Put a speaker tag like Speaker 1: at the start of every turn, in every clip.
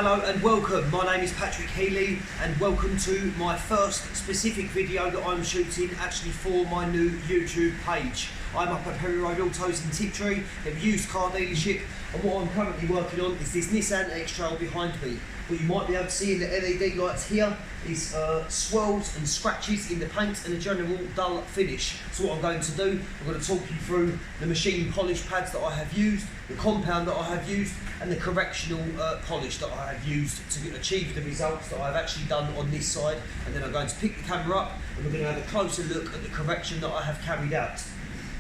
Speaker 1: Hello and welcome, my name is Patrick Healy and welcome to my first specific video that I'm shooting actually for my new YouTube page. I'm up at Perry Road Autos in Tiptree, a used car dealership, and what I'm currently working on is this Nissan X-Trail behind me. What you might be able to see in the LED lights here is swirls and scratches in the paint and a general dull finish. So what I'm going to do, I'm going to talk you through the machine polish pads that I have used, the compound that I have used, and the correctional polish that I have used to achieve the results that I've actually done on this side. And then I'm going to pick the camera up and we're going to have a closer look at the correction that I have carried out.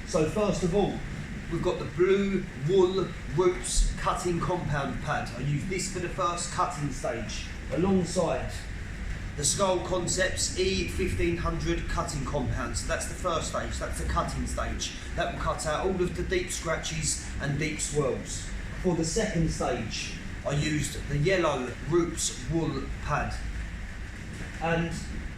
Speaker 1: So first of all, we've got the blue wool roots cutting compound pad. I use this for the first cutting stage, alongside the Gyeon Quartz E1500 cutting compound. So that's the first stage, that's the cutting stage. That will cut out all of the deep scratches and deep swirls. For the second stage, I used the yellow roots wool pad and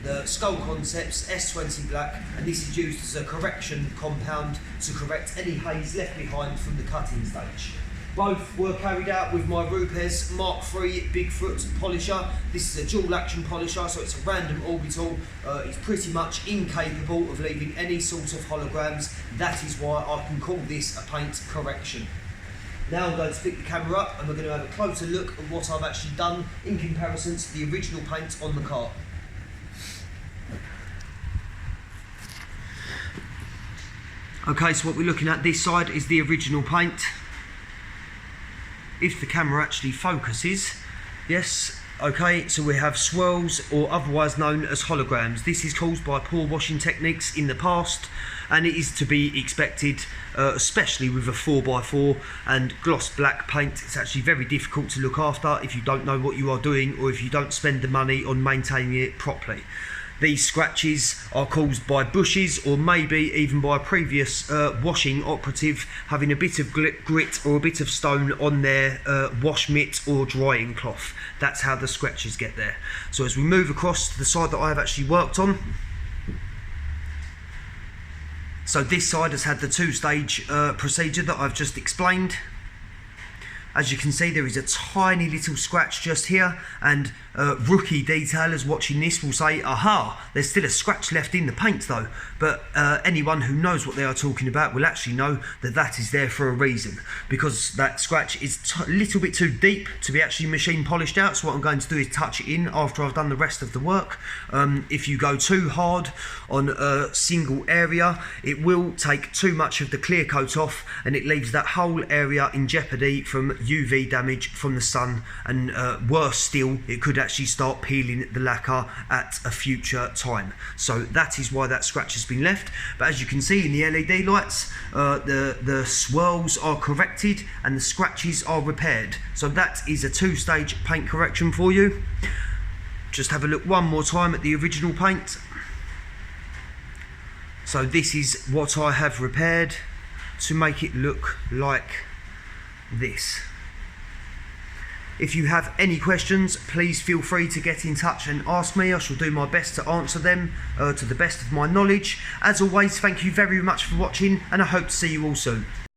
Speaker 1: the Gyeon Quartz S20 black, and this is used as a correction compound to correct any haze left behind from the cutting stage. Both were carried out with my Rupes Mark III Bigfoot polisher. This is a dual action polisher, so it's a random orbital. It's pretty much incapable of leaving any sort of holograms. That is why I can call this a paint correction. Now I'm going to pick the camera up and we're going to have a closer look at what I've actually done in comparison to the original paint on the car. Okay, so what we're looking at this side is the original paint. If the camera actually focuses, yes, okay, so we have swirls, or otherwise known as holograms. This is caused by poor washing techniques in the past, and it is to be expected, especially with a 4x4 and gloss black paint. It's actually very difficult to look after if you don't know what you are doing or if you don't spend the money on maintaining it properly. These scratches are caused by bushes or maybe even by a previous washing operative having a bit of grit or a bit of stone on their wash mitt or drying cloth. That's how the scratches get there. So as we move across to the side that I have actually worked on, so this side has had the two-stage procedure that I've just explained. As you can see, there is a tiny little scratch just here, and rookie detailers watching this will say, aha, there's still a scratch left in the paint though. But anyone who knows what they are talking about will actually know that that is there for a reason, because that scratch is a little bit too deep to be actually machine polished out. So what I'm going to do is touch it in after I've done the rest of the work. If you go too hard on a single area, it will take too much of the clear coat off and it leaves that whole area in jeopardy from UV damage from the sun, and worse still, it could actually start peeling the lacquer at a future time. So that is why that scratch has been left. But as you can see in the LED lights, the swirls are corrected and the scratches are repaired. So that is a two-stage paint correction for you. Just have a look one more time at the original paint. So this is what I have repaired to make it look like this. If you have any questions, please feel free to get in touch and ask me. I shall do my best to answer them to the best of my knowledge. As always, thank you very much for watching, and I hope to see you all soon.